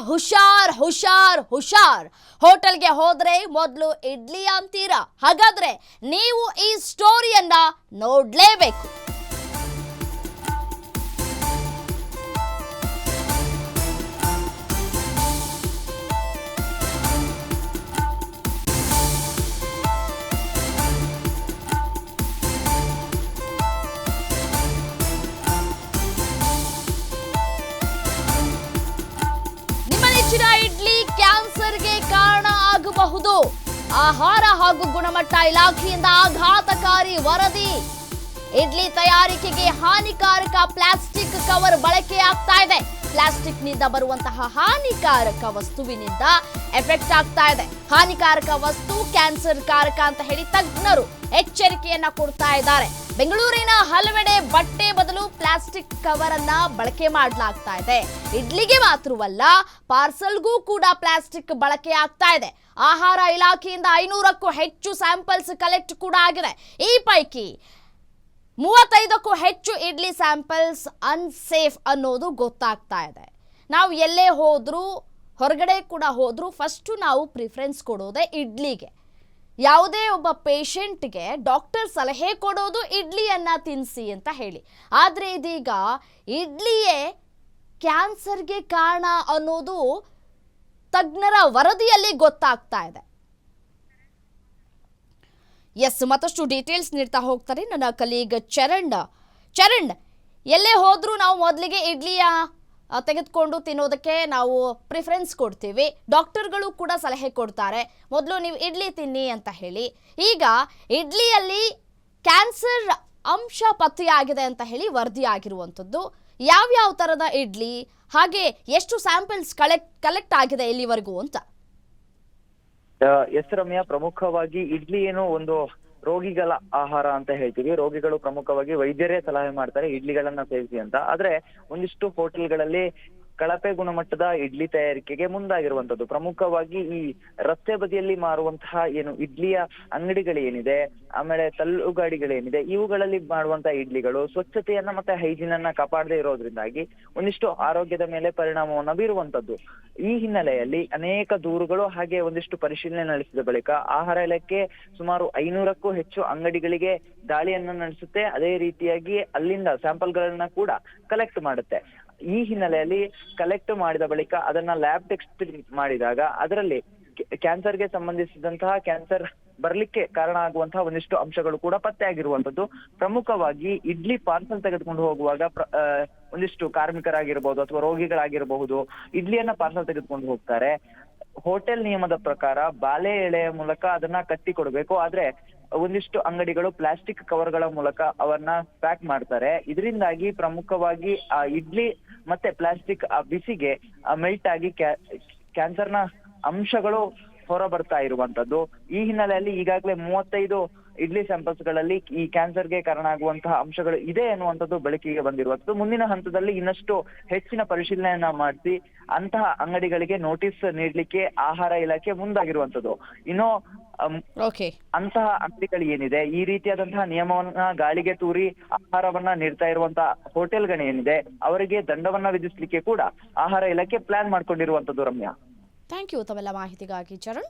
ಹುಷಾರ್ ಹುಷಾರ್ ಹುಷಾರ್. ಹೋಟೆಲ್ಗೆ ಹೋದ್ರೆ ಮೊದಲು ಇಡ್ಲಿ ಅಂತೀರಾ? ಹಾಗಾದ್ರೆ ನೀವು ಈ ಸ್ಟೋರಿಯನ್ನ ನೋಡ್ಲೇಬೇಕು. ಇಡ್ಲಿ ಕ್ಯಾನ್ಸರ್ಗೆ ಕಾರಣ ಆಗಬಹುದು. ಆಹಾರ ಹಾಗೂ ಗುಣಮಟ್ಟ ಇಲಾಖೆಯಿಂದ ಆಘಾತಕಾರಿ ವರದಿ. ಇಡ್ಲಿ ತಯಾರಿಕೆಗೆ ಹಾನಿಕಾರಕ ಪ್ಲಾಸ್ಟಿಕ್ ಕವರ್ ಬಳಕೆಯಾಗ್ತಾ ಇದೆ. ಪ್ಲಾಸ್ಟಿಕ್ ನಿಂದ ಬರುವಂತಹ ಹಾನಿಕಾರಕ ವಸ್ತುವಿನಿಂದ ಎಫೆಕ್ಟ್ ಆಗ್ತಾ ಇದೆ. ಹಾನಿಕಾರಕ ವಸ್ತು ಕ್ಯಾನ್ಸರ್ ಕಾರಕ ಅಂತ ಹೇಳಿ ತಜ್ಞರು ಎಚ್ಚರಿಕೆಯನ್ನ ಕೊಡ್ತಾ ಇದ್ದಾರೆ. ಬೆಂಗಳೂರಿನ ಹಲವೆಡೆ ಬಟ್ಟೆ ಬದಲು ಪ್ಲಾಸ್ಟಿಕ್ ಕವರ್ ಅನ್ನ ಬಳಕೆ ಮಾಡಲಾಗ್ತಾ ಇದೆ. ಇಡ್ಲಿಗೆ ಮಾತ್ರವಲ್ಲ, ಪಾರ್ಸಲ್ಗೂ ಕೂಡ ಪ್ಲಾಸ್ಟಿಕ್ ಬಳಕೆ ಆಗ್ತಾ ಇದೆ. ಆಹಾರ ಇಲಾಖೆಯಿಂದ 500ಕ್ಕೂ ಹೆಚ್ಚು ಸ್ಯಾಂಪಲ್ಸ್ ಕಲೆಕ್ಟ್ ಕೂಡ ಆಗಿದೆ. ಈ ಪೈಕಿ 35ಕ್ಕೂ ಹೆಚ್ಚು ಇಡ್ಲಿ ಸ್ಯಾಂಪಲ್ಸ್ ಅನ್ಸೇಫ್ ಅನ್ನೋದು ಗೊತ್ತಾಗ್ತಾ ಇದೆ. ನಾವು ಎಲ್ಲೇ ಹೋದ್ರೂ, ಹೊರಗಡೆ ಕೂಡ ಹೋದ್ರೂ ಫಸ್ಟು ನಾವು ಪ್ರಿಫರೆನ್ಸ್ ಕೊಡೋದೇ ಇಡ್ಲಿಗೆ. ಯಾವುದೇ ಒಬ್ಬ ಪೇಷಂಟ್ಗೆ ಡಾಕ್ಟರ್ ಸಲಹೆ ಕೊಡೋದು ಇಡ್ಲಿಯನ್ನ ತಿನ್ನಿಸಿ ಅಂತ ಹೇಳಿ. ಆದರೆ ಇದೀಗ ಇಡ್ಲಿಯೇ ಕ್ಯಾನ್ಸರ್ಗೆ ಕಾರಣ ಅನ್ನೋದು ತಜ್ಞರ ವರದಿಯಲ್ಲಿ ಗೊತ್ತಾಗ್ತಾ ಇದೆ. ಎಸ್, ಮತ್ತಷ್ಟು ಡೀಟೇಲ್ಸ್ ನೀಡ್ತಾ ಹೋಗ್ತಾರೆ ನನ್ನ ಕಲೀಗ್ ಚರಣ್. ಎಲ್ಲೇ ಹೋದ್ರೂ ನಾವು ಮೊದಲಿಗೆ ಇಡ್ಲಿಯ ತೆಗೆದುಕೊಂಡು ತಿನ್ನೋದಕ್ಕೆ ನಾವು ಪ್ರಿಫರೆನ್ಸ್ ಕೊಡ್ತೀವಿ. ಡಾಕ್ಟರ್ಗಳು ಕೂಡ ಸಲಹೆ ಕೊಡ್ತಾರೆ, ಮೊದಲು ನೀವು ಇಡ್ಲಿ ತಿನ್ನಿ ಅಂತ ಹೇಳಿ. ಈಗ ಇಡ್ಲಿಯಲ್ಲಿ ಕ್ಯಾನ್ಸರ್ ಅಂಶ ಪತ್ತೆಯಾಗಿದೆ ಅಂತ ಹೇಳಿ ವರದಿ ಆಗಿರುವಂಥದ್ದು. ಯಾವ್ಯಾವ ಥರದ ಇಡ್ಲಿ, ಹಾಗೆ ಎಷ್ಟು ಸ್ಯಾಂಪಲ್ಸ್ ಕಲೆಕ್ಟ್ ಆಗಿದೆ ಇಲ್ಲಿವರೆಗೂ ಅಂತ? ಎಸ್ ರಮ್ಯಾ, ಪ್ರಮುಖವಾಗಿ ಇಡ್ಲಿ ಏನು ಒಂದು ರೋಗಿಗಳ ಆಹಾರ ಅಂತ ಹೇಳ್ತೀವಿ. ರೋಗಿಗಳು ಪ್ರಮುಖವಾಗಿ ವೈದ್ಯರೇ ಸಲಹೆ ಮಾಡ್ತಾರೆ ಇಡ್ಲಿಗಳನ್ನ ಸೇವಿಸಿ ಅಂತ. ಆದ್ರೆ ಒಂದಿಷ್ಟು ಹೋಟೆಲ್ಗಳಲ್ಲಿ ಕಳಪೆ ಗುಣಮಟ್ಟದ ಇಡ್ಲಿ ತಯಾರಿಕೆಗೆ ಮುಂದಾಗಿರುವಂತದ್ದು. ಪ್ರಮುಖವಾಗಿ ಈ ರಸ್ತೆ ಬದಿಯಲ್ಲಿ ಮಾರುವಂತಹ ಏನು ಇಡ್ಲಿಯ ಅಂಗಡಿಗಳೇನಿದೆ, ಆಮೇಲೆ ತಳ್ಳುಗಾಡಿಗಳೇನಿದೆ, ಇವುಗಳಲ್ಲಿ ಮಾಡುವಂತಹ ಇಡ್ಲಿಗಳು ಸ್ವಚ್ಛತೆಯನ್ನ ಮತ್ತೆ ಹೈಜೀನ್ ಅನ್ನ ಕಾಪಾಡದೇ ಇರೋದ್ರಿಂದಾಗಿ ಒಂದಿಷ್ಟು ಆರೋಗ್ಯದ ಮೇಲೆ ಪರಿಣಾಮವನ್ನ ಬೀರುವಂತದ್ದು. ಈ ಹಿನ್ನೆಲೆಯಲ್ಲಿ ಅನೇಕ ದೂರುಗಳು ಹಾಗೆ ಒಂದಿಷ್ಟು ಪರಿಶೀಲನೆ ನಡೆಸಿದ ಬಳಿಕ ಆಹಾರ ಇಲಾಖೆ ಸುಮಾರು 500ಕ್ಕೂ ಹೆಚ್ಚು ಅಂಗಡಿಗಳಿಗೆ ದಾಳಿಯನ್ನ ನಡೆಸುತ್ತೆ. ಅದೇ ರೀತಿಯಾಗಿ ಅಲ್ಲಿಂದ ಸ್ಯಾಂಪಲ್ಗಳನ್ನ ಕೂಡ ಕಲೆಕ್ಟ್ ಮಾಡುತ್ತೆ. ಈ ಹಿನ್ನೆಲೆಯಲ್ಲಿ ಕಲೆಕ್ಟ್ ಮಾಡಿದ ಬಳಿಕ ಅದನ್ನ ಲ್ಯಾಬ್ ಟೆಸ್ಟ್ ಮಾಡಿದಾಗ ಅದರಲ್ಲಿ ಕ್ಯಾನ್ಸರ್ಗೆ ಸಂಬಂಧಿಸಿದಂತಹ ಕ್ಯಾನ್ಸರ್ ಬರ್ಲಿಕ್ಕೆ ಕಾರಣ ಆಗುವಂತಹ ಒಂದಿಷ್ಟು ಅಂಶಗಳು ಕೂಡ ಪತ್ತೆ ಆಗಿರುವಂತದ್ದು. ಪ್ರಮುಖವಾಗಿ ಇಡ್ಲಿ ಪಾರ್ಸಲ್ ತೆಗೆದುಕೊಂಡು ಹೋಗುವಾಗ ಒಂದಿಷ್ಟು ಕಾರ್ಮಿಕರಾಗಿರ್ಬಹುದು ಅಥವಾ ರೋಗಿಗಳಾಗಿರಬಹುದು ಇಡ್ಲಿಯನ್ನ ಪಾರ್ಸಲ್ ತೆಗೆದುಕೊಂಡು ಹೋಗ್ತಾರೆ. ಹೋಟೆಲ್ ನಿಯಮದ ಪ್ರಕಾರ ಬಾಳೆ ಎಳೆಯ ಮೂಲಕ ಅದನ್ನ ಕಟ್ಟಿ ಕೊಡಬೇಕು. ಆದ್ರೆ ಒಂದಿಷ್ಟು ಅಂಗಡಿಗಳು ಪ್ಲಾಸ್ಟಿಕ್ ಕವರ್ಗಳ ಮೂಲಕ ಅವನ್ನ ಪ್ಯಾಕ್ ಮಾಡ್ತಾರೆ. ಇದರಿಂದಾಗಿ ಪ್ರಮುಖವಾಗಿ ಆ ಇಡ್ಲಿ ಮತ್ತೆ ಪ್ಲಾಸ್ಟಿಕ್ ಬಿಸಿಗೆ ಮೆಲ್ಟ್ ಆಗಿ ಕ್ಯಾನ್ಸರ್ನ ಅಂಶಗಳು ಹೊರ ಬರ್ತಾ ಇರುವಂತದ್ದು. ಈ ಹಿನ್ನೆಲೆಯಲ್ಲಿ ಈಗಾಗಲೇ 35 ಇಡ್ಲಿ ಸ್ಯಾಂಪಲ್ಸ್ ಗಳಲ್ಲಿ ಈ ಕ್ಯಾನ್ಸರ್ಗೆ ಕಾರಣ ಆಗುವಂತಹ ಅಂಶಗಳು ಇದೆ ಅನ್ನುವಂಥದ್ದು ಬೆಳಕಿಗೆ ಬಂದಿರುವಂತದ್ದು. ಮುಂದಿನ ಹಂತದಲ್ಲಿ ಇನ್ನಷ್ಟು ಹೆಚ್ಚಿನ ಪರಿಶೀಲನೆಯನ್ನ ಮಾಡಿಸಿ ಅಂತಹ ಅಂಗಡಿಗಳಿಗೆ ನೋಟಿಸ್ ನೀಡಲಿಕ್ಕೆ ಆಹಾರ ಇಲಾಖೆ ಮುಂದಾಗಿರುವಂತದ್ದು. ಇನ್ನು ಅಂತಹ ಅಂಗಡಿಗಳು ಏನಿದೆ ಈ ರೀತಿಯಾದಂತಹ ನಿಯಮವನ್ನ ಗಾಳಿಗೆ ತೂರಿ ಆಹಾರವನ್ನ ನೀಡ್ತಾ ಇರುವಂತಹ ಹೋಟೆಲ್ಗಳೇನಿದೆ ಅವರಿಗೆ ದಂಡವನ್ನ ವಿಧಿಸ್ಲಿಕ್ಕೆ ಕೂಡ ಆಹಾರ ಇಲಾಖೆ ಪ್ಲಾನ್ ಮಾಡ್ಕೊಂಡಿರುವಂತದ್ದು. ರಮ್ಯಾ, ಥ್ಯಾಂಕ್ ಯು ತಮ್ಮೆಲ್ಲ ಮಾಹಿತಿಗಾಗಿ ಚರಣ್.